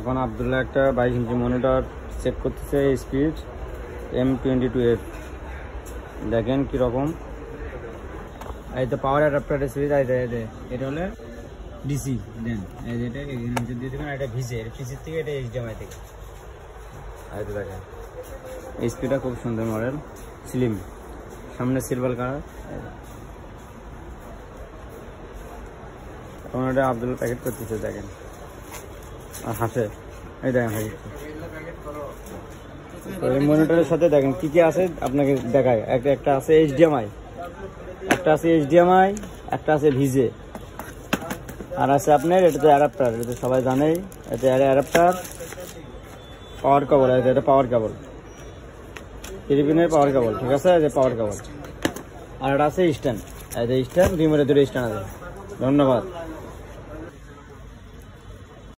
এখন আব্দুল্লাহ একটা 22 inch monitor check করতেছে, স্পিড M22F। দেখেন কীরকম। এই তো পাওয়ার অ্যাডাপ্টারের সুইচ। এটা হলে ডিসি দেন, এই যে এটা এখানে দিয়ে দেবেন। এটা ভিজে, এটা পিসির থেকে, এটা HDMI থেকে। এই তো দেখেন স্পিডটা খুব সুন্দর মডেল, স্লিম, সামনে সিলভার কালার। এখন এটা আব্দুল্লাহ প্যাকেট করতেছে, দেখেন আর হাসে। এই দেখেন এই মনিটরের সাথে দেখেন কি কি আছে আপনাকে দেখায়। একটা আছে HDMI, একটা আছে ভিজে, আর আছে আপনার এটাতে অ্যাডাপ্টার। এটা সবাই জানেই, এটা অ্যাডাপ্টার, পাওয়ার কেবল। এটা পাওয়ার কেবল, 3 পিনের পাওয়ার কেবল, ঠিক আছে। এই যে পাওয়ার কেবল। আর এটা আছে স্ট্যান্ড, এই যে স্ট্যান্ড, রিমোটের দুটো স্ট্যান্ড আছে। ধন্যবাদ।